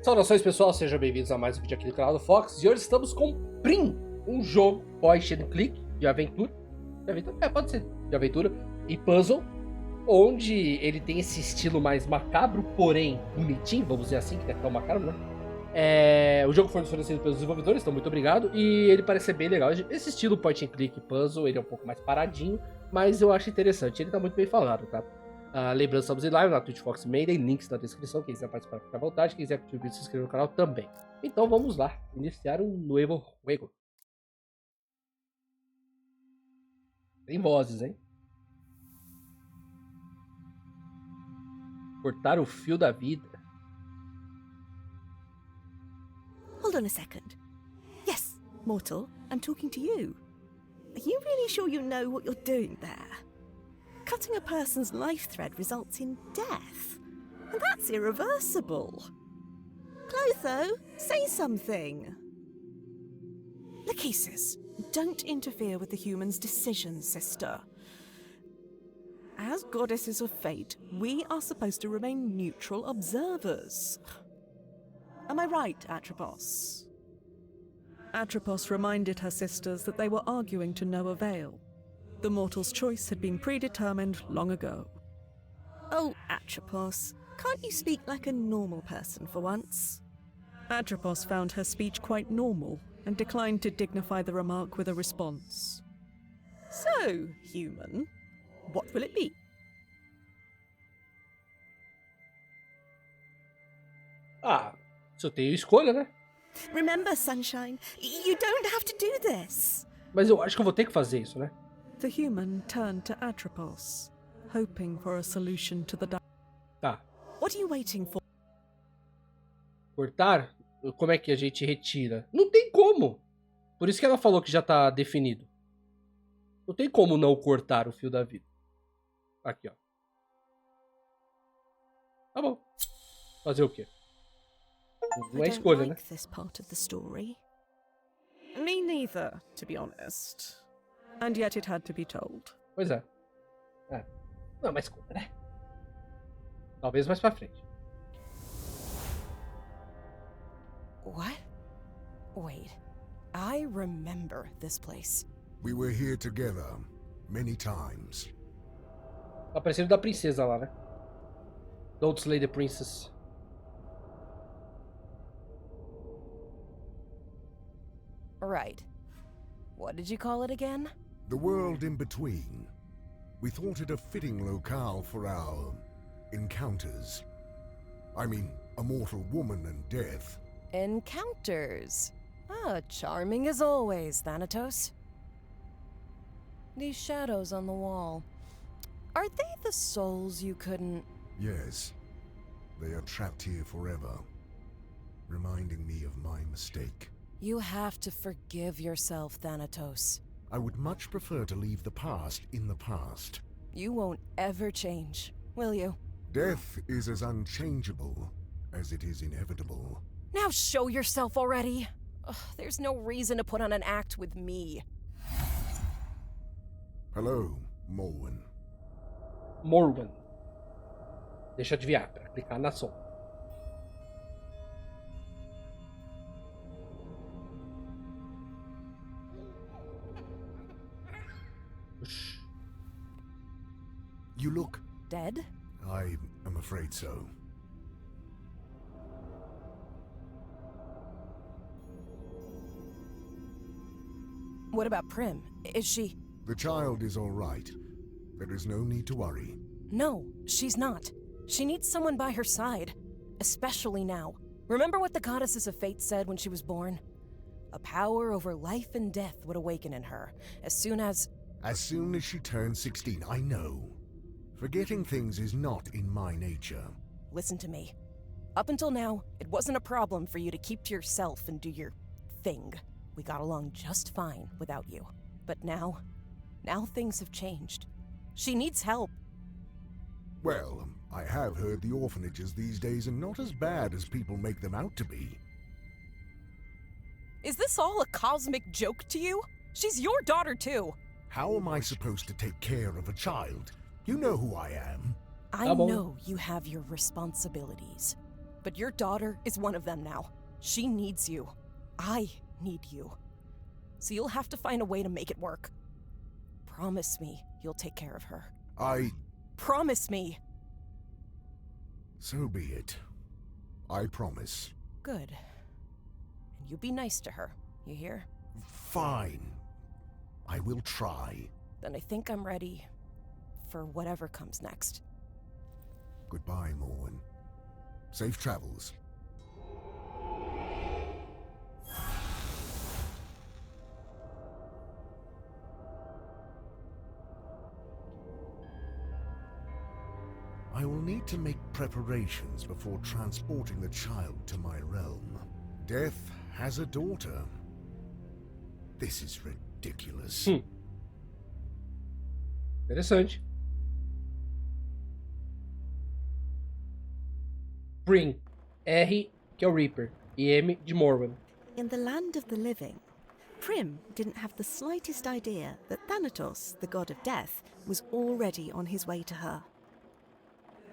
Saudações pessoal, sejam bem-vindos a mais um vídeo aqui do canal do Fox. E hoje estamos com Prim, um jogo point and click de aventura. Pode ser de aventura e puzzle, onde ele tem esse estilo mais macabro, porém bonitinho, vamos dizer assim, que não é tão macabro, né? O jogo foi fornecido pelos desenvolvedores, então muito obrigado. E ele parece ser bem legal. Esse estilo point and click puzzle, ele é um pouco mais paradinho, mas eu acho interessante. Ele tá muito bem falado, tá? Lembrando, estamos em live na Twitch Foxmaiden, links na descrição, quem quiser participar fica à vontade, quem quiser curtir o vídeo se inscrever no canal também. Então vamos lá, iniciar um novo jogo. Tem vozes, hein? Cortar o fio da vida. Hold on a second. Yes, mortal, I'm talking to you. Are you really sure you know what you're doing there? Cutting a person's life thread results in death, and that's irreversible. Clotho, say something. Lachesis, don't interfere with the human's decisions, sister. As goddesses of fate, we are supposed to remain neutral observers. Am I right, Atropos? Atropos reminded her sisters that they were arguing to no avail. The mortal's choice had been predetermined long ago. Oh, Atropos, can't you speak like a normal person for once? Atropos found her speech quite normal and declined to dignify the remark with a response. So, human, what will it be? Se eu tenho escolha, né? Remember, Sunshine, you don't have to do this. Mas eu acho que eu vou ter que fazer isso, né? The human turned to Atropos, hoping for a solution to the Tá. What are you waiting for? Cortar? Como é que a gente retira? Não tem como. Por isso que ela falou que já tá definido. Não tem como não cortar o fio da vida. Aqui, ó. Tá bom. Fazer o quê? Não é escolha, né? This part of the story. Me neither, to be honest. And yet it had to be told. Pois é. Não, mas conta, né? Talvez mais pra frente. What? Wait, I remember this place. We were here together many times. Tá parecendo da princesa lá, né? Don't slay the princess. Right. What did you call it again? The world in between. We thought it a fitting locale for our encounters. I mean, a mortal woman and death. Encounters. Charming as always, Thanatos. These shadows on the wall. Are they the souls you couldn't... Yes. They are trapped here forever, reminding me of my mistake. You have to forgive yourself, Thanatos. I would much prefer to leave the past in the past. You won't ever change, will you? Death is as unchangeable as it is inevitable. Now show yourself already! Ugh, there's no reason to put on an act with me. Hello, Morwen. Morwen. Deixa eu adivinhar, para clicar na som. You look... Dead? I am afraid so. What about Prim? Is she... The child is all right. There is no need to worry. No, she's not. She needs someone by her side. Especially now. Remember what the goddesses of fate said when she was born? A power over life and death would awaken in her, as soon as... As soon as she turns 16, I know. Forgetting things is not in my nature. Listen to me. Up until now, it wasn't a problem for you to keep to yourself and do your thing. We got along just fine without you. But now things have changed. She needs help. Well, I have heard the orphanages these days are not as bad as people make them out to be. Is this all a cosmic joke to you? She's your daughter too. How am I supposed to take care of a child? You know who I am. I know you have your responsibilities. But your daughter is one of them now. She needs you. I need you. So you'll have to find a way to make it work. Promise me you'll take care of her. Promise me! So be it. I promise. Good. And you be nice to her, you hear? Fine. I will try. Then I think I'm ready for whatever comes next. Goodbye, Morwen. Safe travels. I will need to make preparations before transporting the child to my realm. Death has a daughter. This is ridiculous. Interessante. Prim, R, que é o Reaper, e M de Morwen. In the land of the living, Prim didn't have the slightest idea that Thanatos, the god of death, was already on his way to her.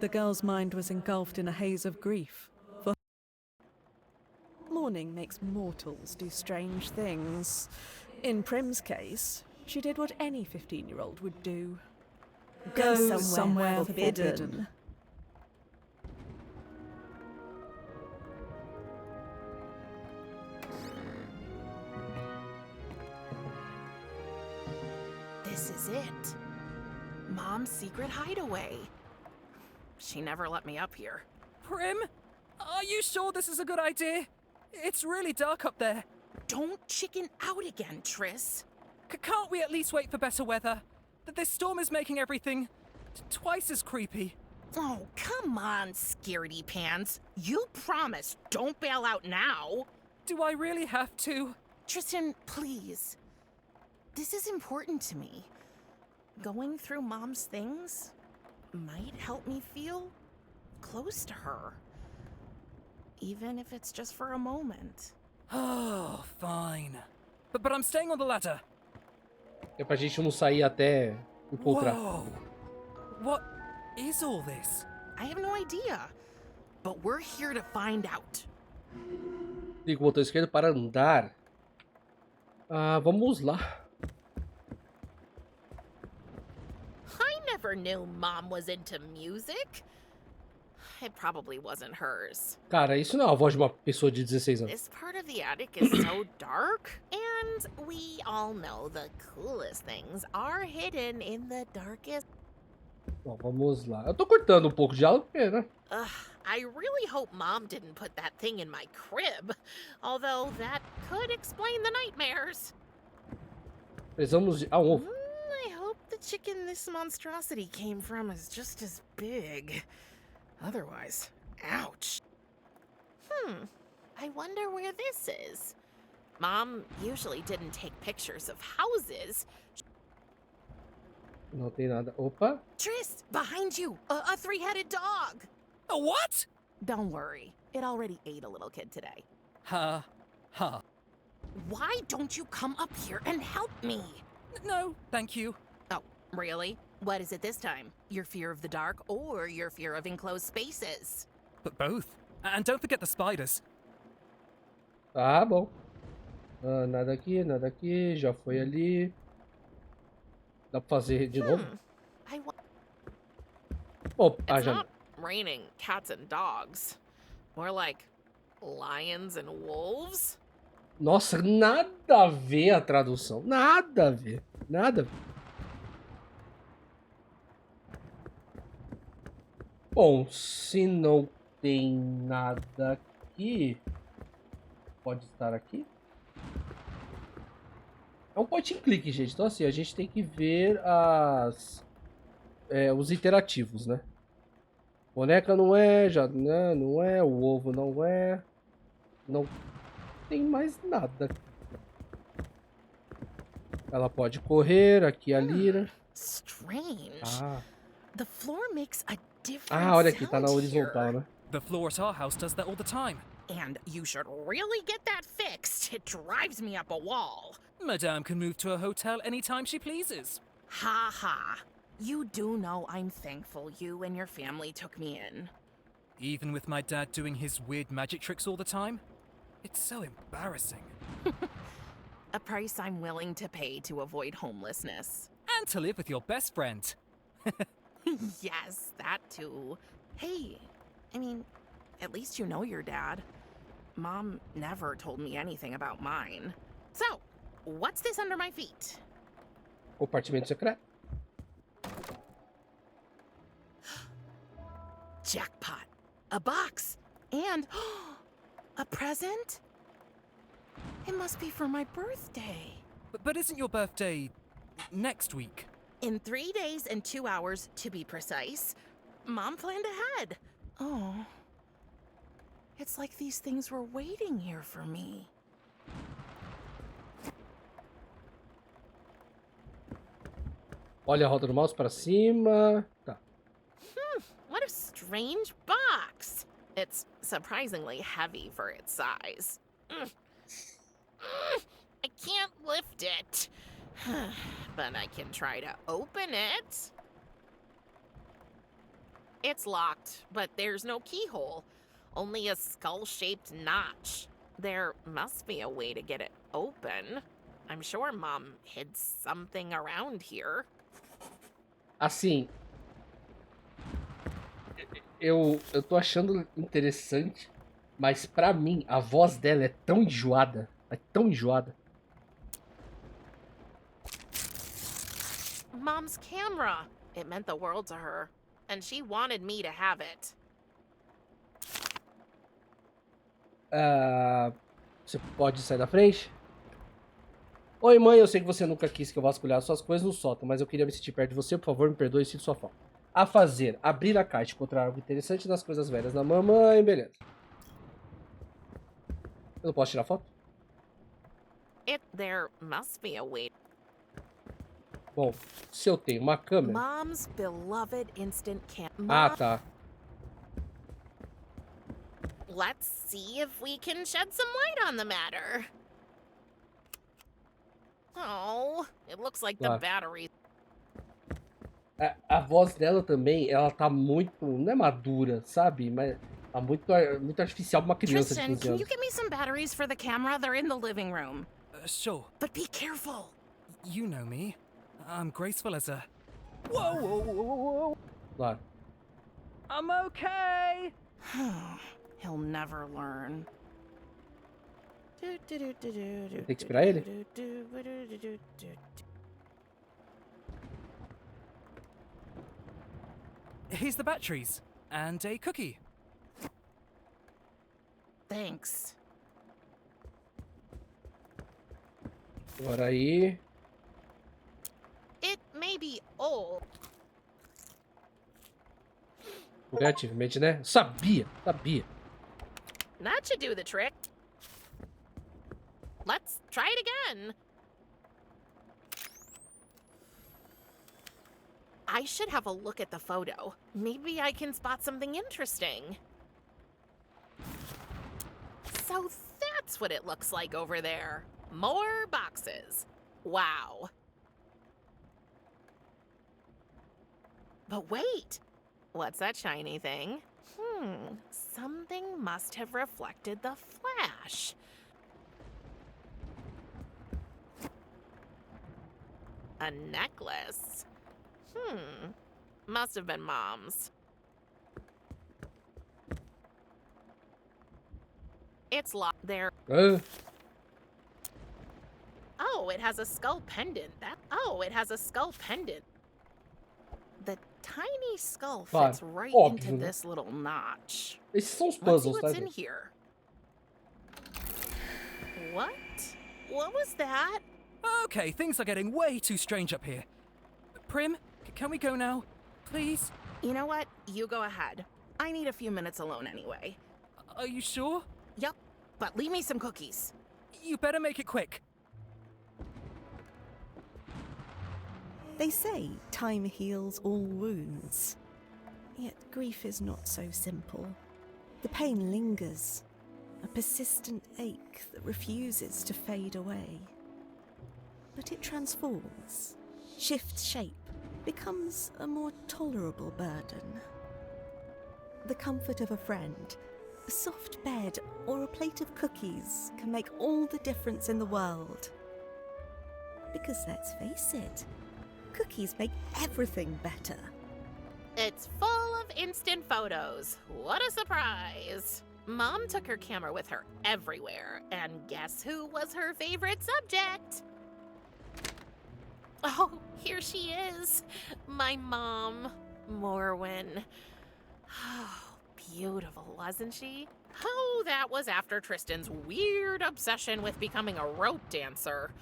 The girl's mind was engulfed in a haze of grief. For Mourning makes mortals do strange things. In Prim's case, she did what any 15-year-old would do. Go somewhere forbidden. This is it. Mom's secret hideaway. She never let me up here. Prim? Are you sure this is a good idea? It's really dark up there. Don't chicken out again, Triss. Can't we at least wait for better weather? This storm is making everything twice as creepy. Oh, come on, scaredy pants. You promised don't bail out now. Do I really have to? Tristan, please. This is important to me. Going through Mom's things might help me feel close to her. Even if it's just for a moment. Oh, fine. But I'm staying on the ladder. É pra gente não sair até encontrar. Whoa. What is all this? I have no idea. But we're here to find out. Liga o botão esquerdo para andar. Vamos lá. I never knew Mom was into music. It probably wasn't hers. Cara, isso não é a voz de uma pessoa de 16 anos. This part of the attic is so dark, and we all know the coolest things are hidden in the darkest. Bom, vamos lá. Eu tô cortando um pouco de diálogo, porque, né? I really hope Mom didn't put that thing in my crib, although that could explain the nightmares. Precisamos de... um ovo. I hope the chicken this monstrosity came from is just as big. Otherwise, ouch. I wonder where this is. Mom usually didn't take pictures of houses. Não tem nada. Opa. Triss, behind you, a three-headed dog. A what? Don't worry, it already ate a little kid today. Ha. Why don't you come up here and help me? No, thank you. Oh, really? What is it this time? Your fear of the dark or your fear of enclosed spaces? But both. And don't forget the spiders. Tá bom. Nada aqui, nada aqui. Já foi ali. Dá pra fazer de novo? It's já. not raining cats and dogs. More like lions and wolves. Nossa, nada a ver a tradução. Nada a ver. Nada a ver. Bom, se não tem nada aqui... Pode estar aqui? É um point and click, gente. Então assim, a gente tem que ver os interativos, né? Boneca não é, já não é, o ovo não é. Não tem mais nada. Ela pode correr aqui, ali, né? Strange. The floor makes a different olha aqui, tá na sound horizontal, here. né? The floor at our house does that all the time. And you should really get that fixed. It drives me up a wall. Madame can move to a hotel anytime she pleases. Ha ha. You do know I'm thankful you and your family took me in. even with my dad doing his weird magic tricks all the time. It's so embarrassing. A price I'm willing to pay to avoid homelessness. And to live with your best friend. Yes, that too. Hey, I mean, at least you know your dad. Mom never told me anything about mine. So, what's this under my feet? Compartimento secreto. Jackpot. A box. And a present? It must be for my birthday. But isn't your birthday next week? In 3 days and 2 hours, to be precise. Mom planned ahead. Oh. It's like these things were waiting here for me. Olha a roda do mouse para cima. Tá. What a strange box. It's surprisingly heavy for its size. I can't lift it. But I can try to open it. It's locked, but there's no keyhole. Only a skull-shaped notch. There must be a way to get it open. I'm sure Mom hid something around here. Assim, eu tô achando interessante, mas pra mim a voz dela é tão enjoada, Mom's camera. It meant the world to her, and she wanted me to have it. Você pode sair da frente? Oi, mãe, eu sei que você nunca quis que eu vasculhasse suas coisas no sótão, mas eu queria me sentir perto de você, por favor, me perdoe, sinto sua falta. A fazer, abrir a caixa, encontrar algo interessante nas coisas velhas da mamãe, beleza. Eu não posso tirar foto? There must be a way. Bom, se eu tenho uma câmera... Mom's beloved instant cam. Ah, tá. Let's see if we can shed some light on the matter. Oh, it looks like the Claro. battery. A voz dela também, ela tá muito... Não é madura, sabe? Mas tá muito artificial pra uma criança de Tristan, 15 can you anos. get me some batteries for the camera? They're in the living room. Sure. But be careful. You know me. I'm graceful as a... Whoa, whoa, whoa, whoa, whoa. Claro. I'm okay. He'll never learn. Tem que esperar ele? Here's the batteries. And a cookie. Thanks. Agora aí... It may be old. Negativamente, né? Sabia. That should do the trick. Let's try it again. I should have a look at the photo. Maybe I can spot something interesting. So that's what it looks like over there. More boxes. Wow. But wait, what's that shiny thing? Something must have reflected the flash. A necklace. Must have been Mom's. It's locked there. Oh, it has a skull pendant. It has a skull pendant. The tiny skull fits Claro, right óbvio, into né? this little notch. Esses são os Let's see puzzles, tá, what's in gente? here. What? What was that? Okay, things are getting way too strange up here. Prim, can we go now? Please? You know what? You go ahead. I need a few minutes alone anyway. Are you sure? Yep, but leave me some cookies. You better make it quick. They say time heals all wounds. Yet grief is not so simple. The pain lingers, a persistent ache that refuses to fade away. But it transforms, shifts shape, becomes a more tolerable burden. the comfort of a friend, a soft bed, or a plate of cookies can make all the difference in the world. Because let's face it, cookies make everything better. It's full of instant photos. What a surprise! Mom took her camera with her everywhere, and guess who was her favorite subject? Oh, here she is. My mom, Morwen. Oh, beautiful, wasn't she? Oh, that was after Tristan's weird obsession with becoming a rope dancer.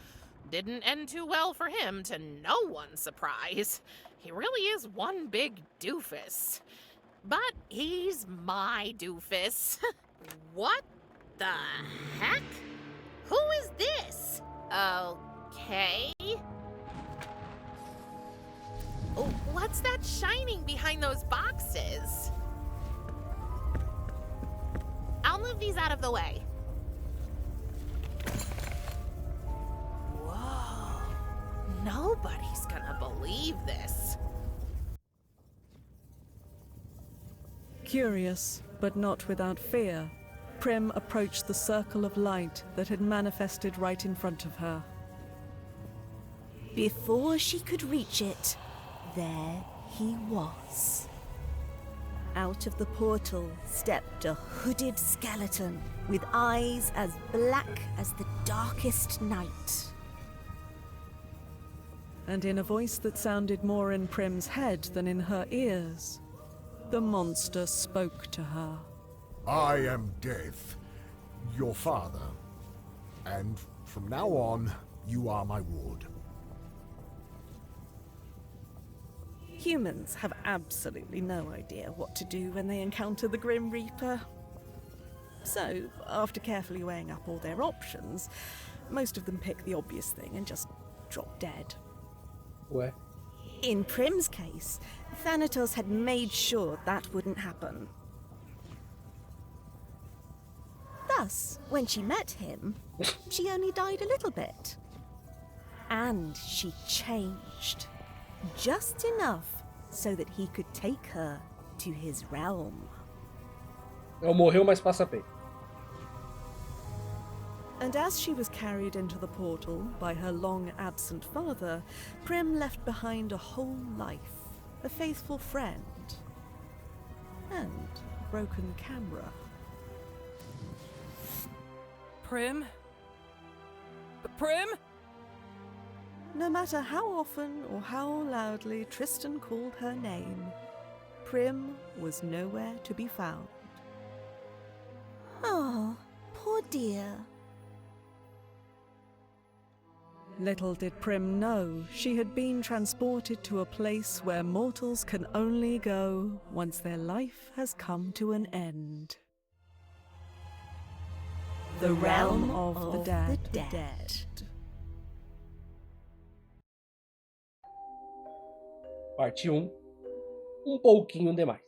Didn't end too well for him, to no one's surprise. He really is one big doofus. But he's my doofus. What the heck? Who is this? Okay. Oh, what's that shining behind those boxes? I'll move these out of the way. Whoa. Nobody's gonna believe this. Curious, but not without fear, Prim approached the circle of light that had manifested right in front of her. Before she could reach it, there he was. Out of the portal stepped a hooded skeleton with eyes as black as the darkest night. And in a voice that sounded more in Prim's head than in her ears, the monster spoke to her. I am Death, your father, and from now on, you are my ward. Humans have absolutely no idea what to do when they encounter the Grim Reaper. So, after carefully weighing up all their options, most of them pick the obvious thing and just drop dead. What? In Prim's case, Thanatos had made sure that wouldn't happen. Thus, when she met him, she only died a little bit. And she changed. Just enough so that he could take her to his realm. Ela morreu, mas passa bem. And as she was carried into the portal by her long-absent father, Prim left behind a whole life, a faithful friend, and a broken camera. Prim? Prim? No matter how often or how loudly Tristan called her name, Prim was nowhere to be found. Oh, poor dear. Little did Prim know she had been transported to a place where mortals can only go once their life has come to an end. The realm of the dead. Parte 1. Pouquinho demais.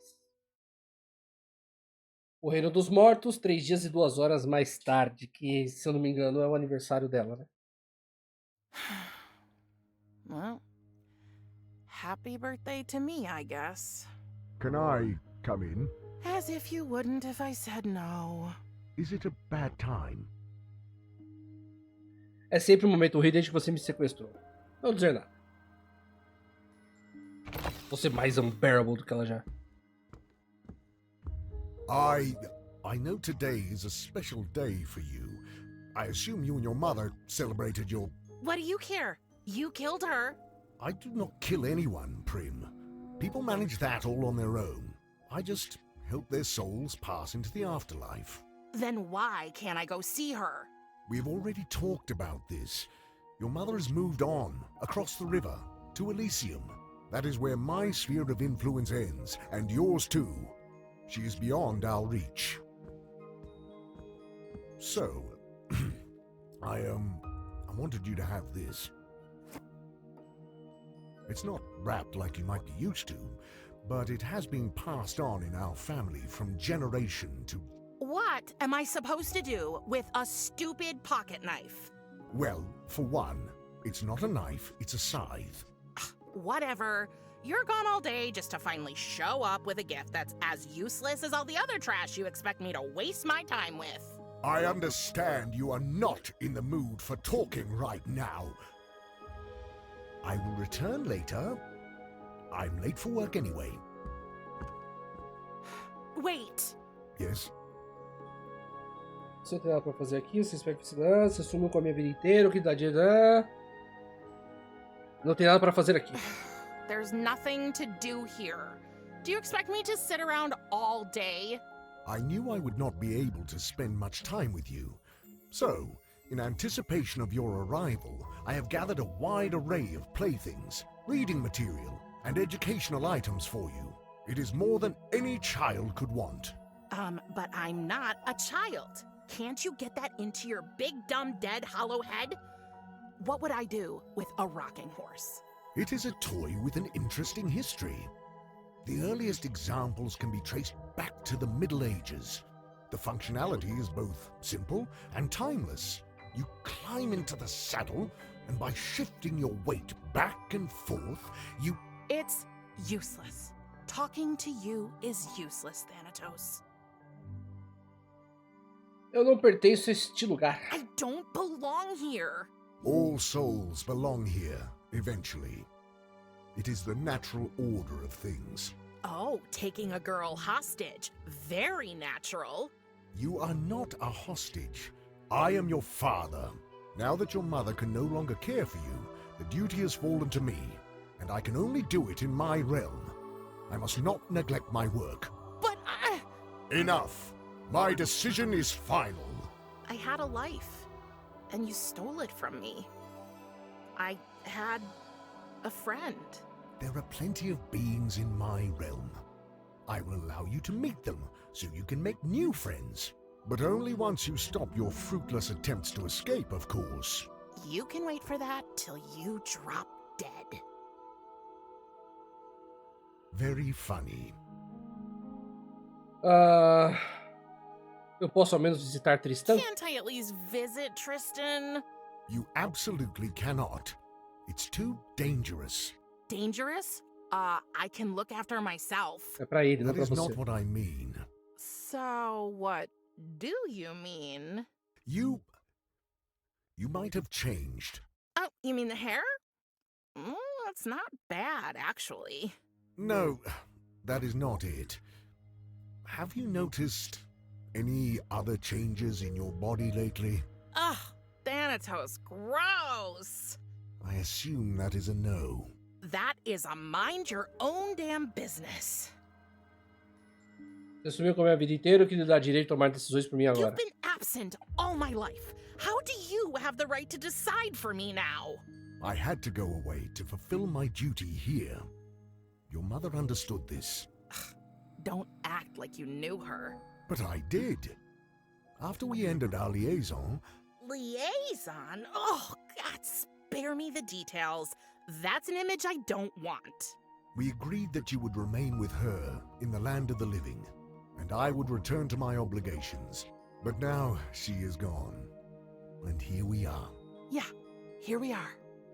O Reino dos Mortos, 3 dias e 2 horas mais tarde, que, se eu não me engano, é o aniversário dela, né? Well, happy birthday to me, I guess. Can I come in? As if you wouldn't if I said no. Is it a bad time? É sempre um momento ruim desde que você me sequestrou. Não vou dizer nada. Vou ser mais unbearable do que ela já. I know today is a special day for you. I assume you and your mother celebrated your... What do you care? You killed her. I do not kill anyone, Prim. People manage that all on their own. I just help their souls pass into the afterlife. Then why can't I go see her? We've already talked about this. Your mother has moved on, across the river, to Elysium. That is where my sphere of influence ends, and yours too. She is beyond our reach. So, I wanted you to have this. It's not wrapped like you might be used to, but it has been passed on in our family from generation to... What am I supposed to do with a stupid pocket knife? Well, for one, it's not a knife, it's a scythe. Whatever. You're gone all day just to finally show up with a gift that's as useless as all the other trash you expect me to waste my time with. I understand you are not in the mood for talking right now. I will return later. I'm late for work anyway. Wait. Yes? Você não tem nada pra fazer aqui, você espera que você sumiu com a minha vida inteira, o que dá dinheiro? Não tem nada pra fazer aqui. There's nothing to do here. Do you expect me to sit around all day? I knew I would not be able to spend much time with you. So, in anticipation of your arrival, I have gathered a wide array of playthings, reading material, and educational items for you. It is more than any child could want. But I'm not a child. Can't you get that into your big, dumb, dead, hollow head? What would I do with a rocking horse? It is a toy with an interesting history. The earliest examples can be traced back to the Middle Ages. The functionality is both simple and timeless. You climb into the saddle, and by shifting your weight back and forth, you... It's useless. Talking to you is useless, Thanatos. Eu não pertenço a este lugar. I don't belong here. All souls belong here, eventually. It is the natural order of things. Oh, taking a girl hostage. Very natural. You are not a hostage. I am your father. Now that your mother can no longer care for you, the duty has fallen to me, and I can only do it in my realm. I must not neglect my work. But Enough! My decision is final. I had a life, and you stole it from me. I had a friend. There are plenty of beings in my realm. I will allow you to meet them, so you can make new friends. But only once you stop your fruitless attempts to escape, of course. You can wait for that till you drop dead. Very funny. Eu posso ao menos visitar Tristão? Can't I at least visit Tristan? You absolutely cannot. It's too dangerous. Dangerous? I can look after myself. É pra ele, não That pra is not você. what I mean. So, what do you mean? You might have changed. Oh, you mean the hair? It's not bad, actually. No, that is not it. Have you noticed any other changes in your body lately? Ugh, Thanatos, gross! I assume that is a no. That is a mind your own damn business. Você sumiu com a minha vida inteira, o que lhe dá direito de tomar decisões por mim You've agora? been absent all my life. How do you have the right to decide for me now? I had to go away to fulfill my duty here. Your mother understood this. Don't act like you knew her. But I did. After we ended our liaison, Liaison? Oh, God, spare me the details. That's an image I don't want. we agreed that you would remain with her in the land of the living, and I would return to my obligations. But now she is gone, and here we are. Yeah, here we are.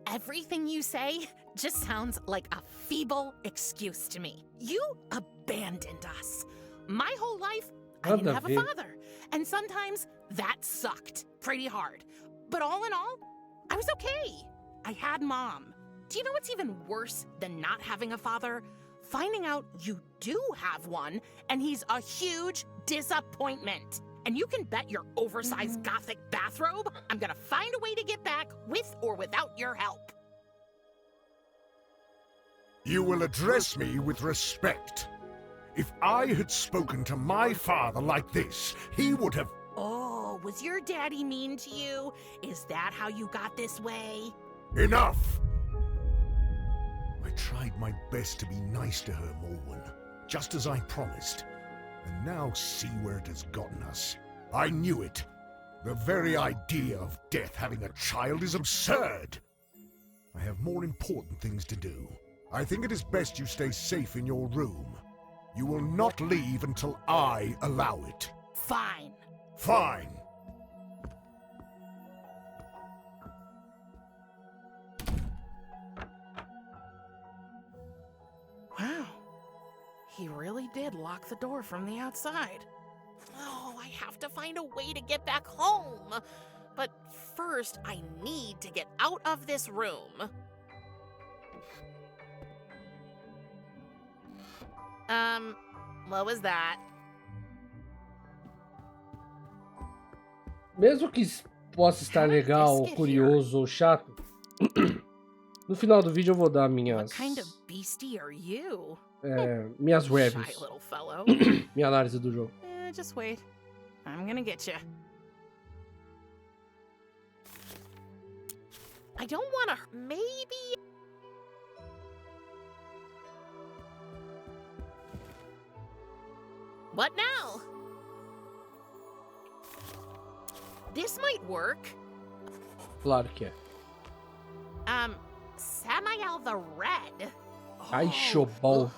Everything you say just sounds like a feeble excuse to me. You abandoned us. My whole life, I didn't have a father. And sometimes that sucked pretty hard. But all in all, I was okay. I had Mom. Do you know what's even worse than not having a father? Finding out you do have one, and he's a huge disappointment. And you can bet your oversized gothic bathrobe I'm gonna find a way to get back with or without your help. You will address me with respect. If I had spoken to my father like this, he would have... Oh, was your daddy mean to you? Is that how you got this way? Enough! I tried my best to be nice to her, Morwen, just as I promised. And now see where it has gotten us. I knew it. The very idea of death having a child is absurd. I have more important things to do. I think it is best you stay safe in your room. You will not leave until I allow it. Fine. Fine. He really did lock the door from the outside. Oh, I have to find a way to get back home. But first, I need to get out of this room. What was that? Mesmo que possa estar legal, curioso ou chato, no final do vídeo eu vou dar minhas... What kind of beastie are you? minhas Shy reviews. little fellow. Minha análise do jogo. Just wait. I'm gonna get you. I don't wanna... Maybe... What now? This might work. Claro que é. Samael the Red. Ai, showball. ugh.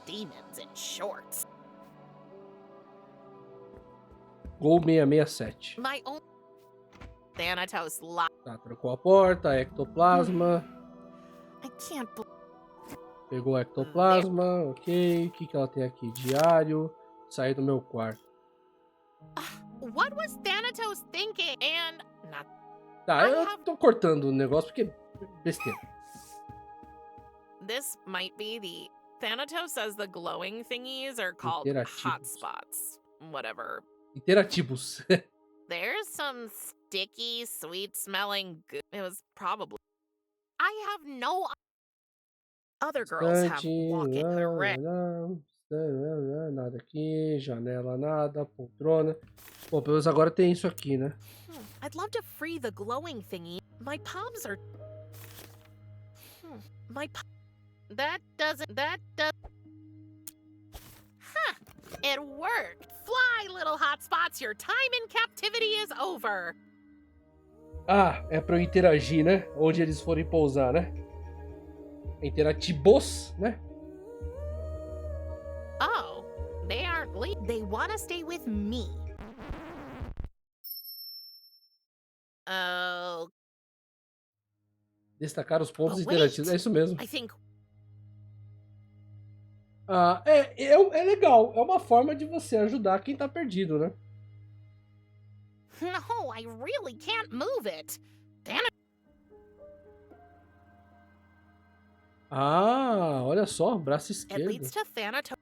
Demons in shorts. Gol 667. My own... Thanatos lock. Tá, trocou a porta, ectoplasma. I can't Pegou o ectoplasma, ok. O que ela tem aqui? Diário. Sair do meu quarto. What was Thanatos thinking? And not... Tá, eu tô cortando o negócio porque besteira. This might be the... Thanatos says the glowing thingies are called Interativos. hotspots. Whatever. Interativos. There's some sticky, sweet-smelling goo. It was probably... I have no... Other girls have walk-in red. Nada aqui, janela nada, poltrona. Bom, pelo menos agora tem isso aqui, né? I'd love to free the glowing thingy. My palms are... That does... Huh. It worked. Fly, little hotspots. Your time in captivity is over. Ah, é pra eu interagir, né? Onde eles forem pousar, né? Interativos, né? Oh, they aren't They want to stay with me. Oh, Destacar os pontos But interativos. wait. É isso mesmo. I think... Ah, é legal. É uma forma de você ajudar quem tá perdido, né? No, I really can't move it. Ah, olha só, braço It esquerdo. leads to Thanatos.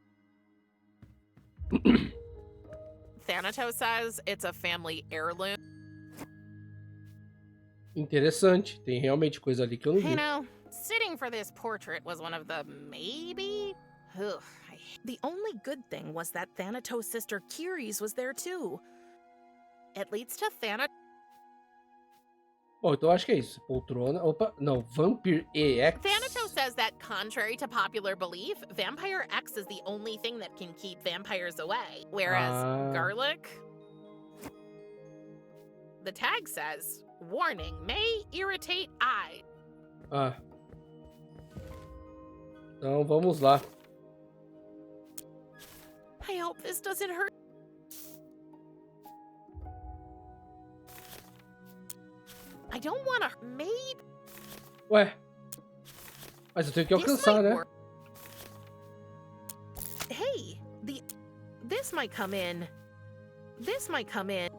Thanatos says it's a family heirloom. Interessante. Tem realmente coisa ali que eu não vi. You know, sitting for this portrait was one of the maybe... Ugh, the only good thing was that Thanatos' sister Kyries was there too. It leads to Thanatos. Bom, então acho que é isso. Poltrona. Opa, não. Vampire EX. Thanatos says that contrary to popular belief, Vampire X is the only thing that can keep vampires away. Whereas garlic... The tag says, warning, may irritate eye. Ah. Então vamos lá. I hope this doesn't hurt. I don't wanna... Maybe... Ué. Mas eu tenho que alcançar, né? Hey, this might come in. This might come in.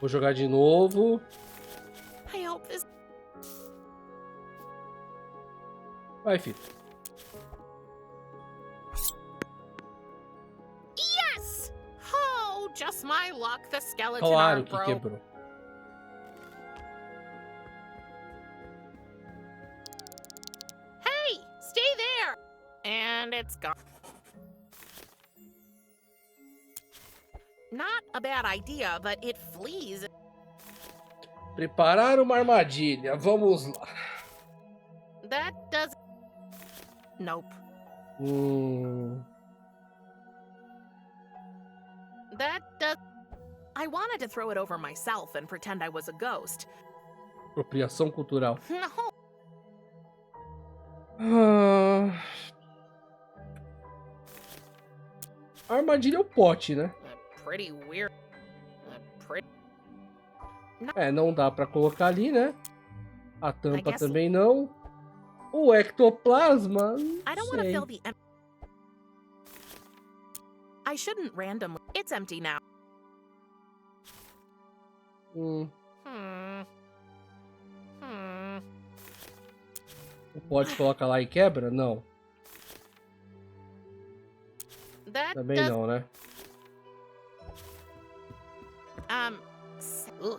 Vou jogar de novo. I hope this... Vai, filho. Yes! Oh, just my luck, the skeleton Claro arm que broke. quebrou. Hey, stay there! And it's gone. Not a bad idea, but it flees. Preparar uma armadilha. Vamos lá. That does... Nope. That does... I wanted to throw it over myself and pretend I was a ghost. Apropriação cultural. No. A armadilha é o pote, né? Pretty weird. Pretty... É, não dá pra colocar ali, né? A tampa guess- também não. O ectoplasma? I don't want to fill the I shouldn't randomly. It's empty now. O pote coloca lá e quebra? Não. Também não, né? Ugh.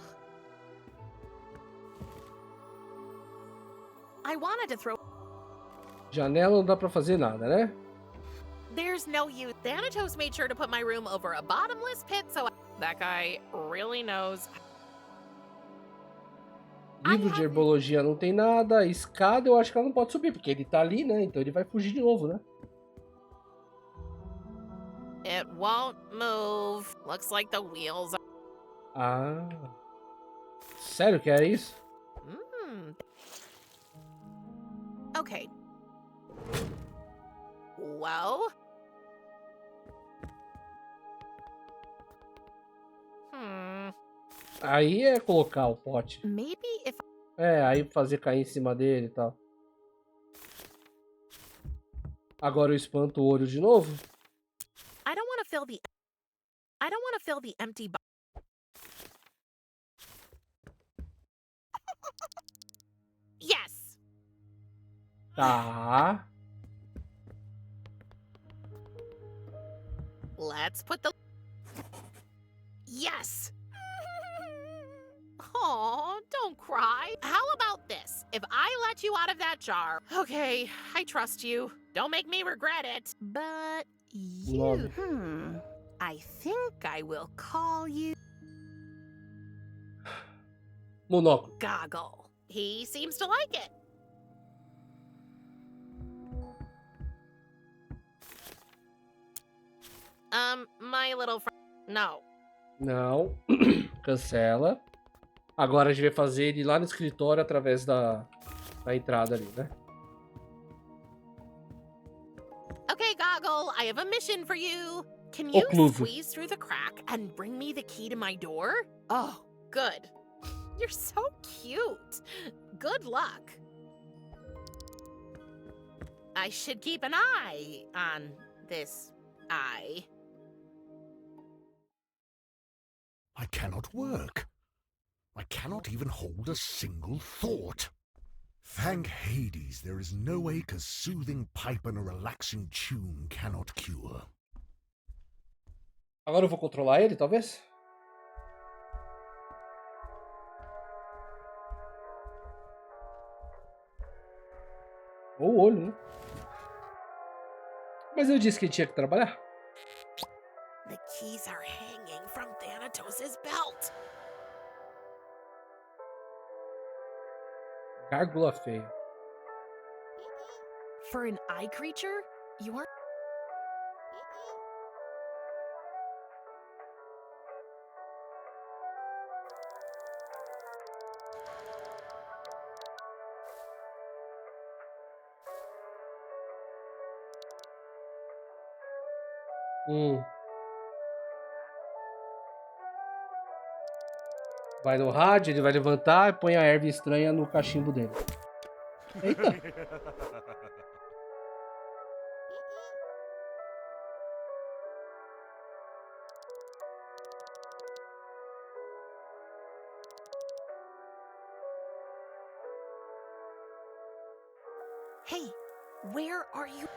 I wanted to throw. Janela não dá pra fazer nada, né? There's no use. Thanatos made sure to put my room over a bottomless pit, so that guy really knows. Livro de herbologia não tem nada. Escada eu acho que ela não pode subir, porque ele tá ali, né? Então ele vai fugir de novo, né? It won't move. Looks like the wheels are. Ah. Sério que era isso? Okay. Well. Aí é colocar o pote. Maybe if. É, aí fazer cair em cima dele e tal. Agora eu espanto o olho de novo. I don't want to fill the empty box. Yes. Tá. Let's put the. Yes. Oh, don't cry. How about this? If I let you out of that jar. Okay, I trust you. Don't make me regret it. But you. I think I will call you Monóculo. Goggle. He seems to like it. My little friend. No. Não. Cancela. Agora a gente vai fazer ele lá no escritório através da entrada ali, né? Okay, Goggle, I have a mission for you. Can you Ocluso. squeeze through the crack and bring me the key to my door? Oh, good. You're so cute. Good luck. I should keep an eye on this eye. I cannot work. I cannot even hold a single thought. Thank Hades, there is no ache a soothing pipe and a relaxing tune cannot cure. Agora eu vou controlar ele, talvez? Ou o olho, né? Mas eu disse que ele tinha que trabalhar. The keys are hanging from Thanatos' belt. Gárgula feia. For an eye creature, you are. Vai no rádio, ele vai levantar e põe a erva estranha no cachimbo dele. Eita! Hey, where are you?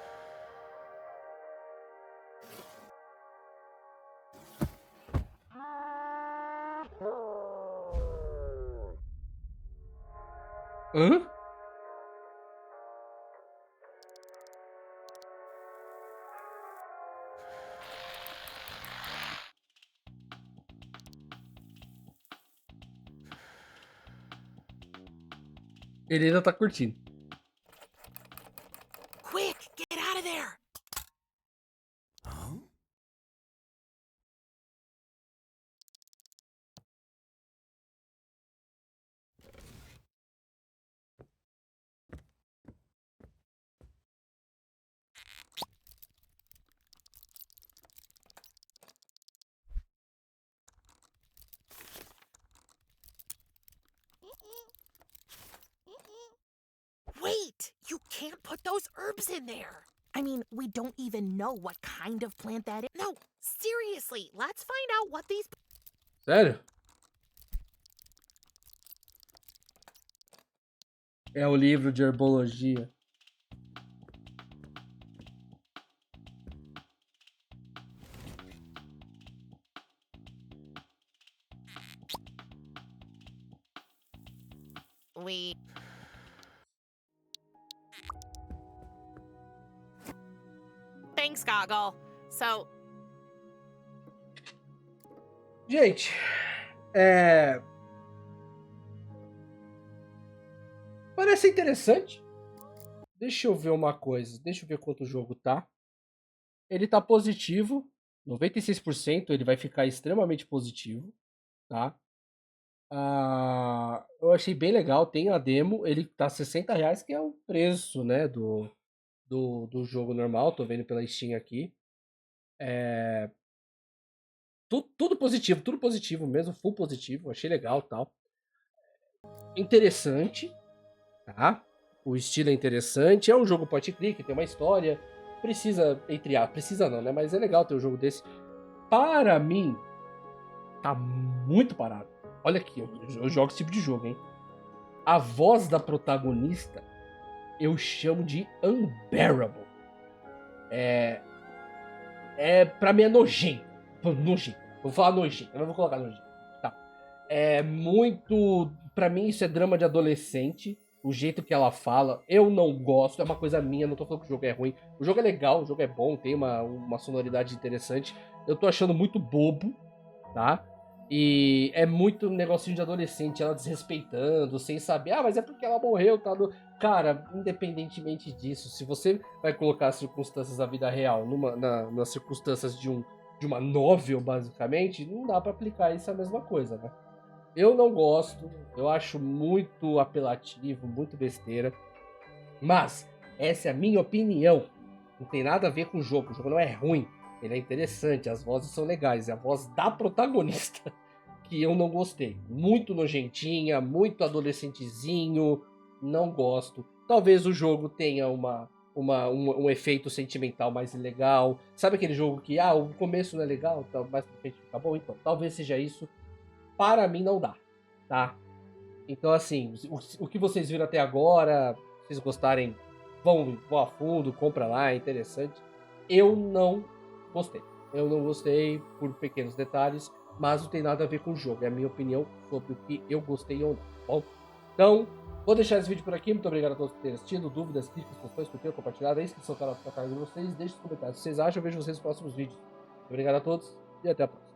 Hã? Ele ainda tá curtindo. Quick, get out of there! Huh? herbs in there. I mean, we don't even know what kind of plant that is. No, seriously, let's find out what these... Sério? É o livro de herbologia. Thanks, Goggle. So... Gente, parece interessante. Deixa eu ver uma coisa. Deixa eu ver quanto o jogo tá. Ele tá positivo. 96%. Ele vai ficar extremamente positivo. Tá? Eu achei bem legal. Tem a demo. Ele tá R$60, que é o preço, né, do jogo normal. Tô vendo pela Steam aqui. Tudo positivo mesmo. Full positivo. Achei legal, tal. Interessante. Tá? O estilo é interessante. É um jogo point and click, tem uma história. Precisa, precisa não, né? Mas é legal ter um jogo desse. Para mim, tá muito parado. Olha aqui, eu jogo esse tipo de jogo, hein? A voz da protagonista eu chamo de unbearable. Pra mim é nojento. Nojento. Vou falar nojento, eu não vou colocar nojento. Tá. É muito. Pra mim, isso é drama de adolescente. O jeito que ela fala, eu não gosto, é uma coisa minha, não tô falando que o jogo é ruim. O jogo é legal, o jogo é bom, tem uma sonoridade interessante. Eu tô achando muito bobo, tá? E é muito negocinho de adolescente, ela desrespeitando, sem saber, mas é porque ela morreu, tá? Cara, independentemente disso, se você vai colocar as circunstâncias da vida real nas circunstâncias de uma novel, basicamente, não dá pra aplicar isso a mesma coisa, né? Eu não gosto, eu acho muito apelativo, muito besteira. Mas, essa é a minha opinião. Não tem nada a ver com o jogo não é ruim. Ele é interessante, as vozes são legais. É a voz da protagonista que eu não gostei. Muito nojentinha, muito adolescentezinho, não gosto. Talvez o jogo tenha um efeito sentimental mais legal. Sabe aquele jogo que, o começo não é legal, mais pra frente fica bom? Então, talvez seja isso. Para mim não dá, tá? Então, assim, o que vocês viram até agora, se vocês gostarem, vão a fundo, compra lá, é interessante. Eu não gostei. Eu não gostei por pequenos detalhes, mas não tem nada a ver com o jogo. É a minha opinião sobre o que eu gostei ou não, tá bom? Então, vou deixar esse vídeo por aqui. Muito obrigado a todos por terem assistido. Dúvidas, críticas, questões, curtiram, compartilhado. A inscrição no canal de vocês. Deixe os comentários o que vocês acham. Eu vejo vocês nos próximos vídeos. Muito obrigado a todos e até a próxima.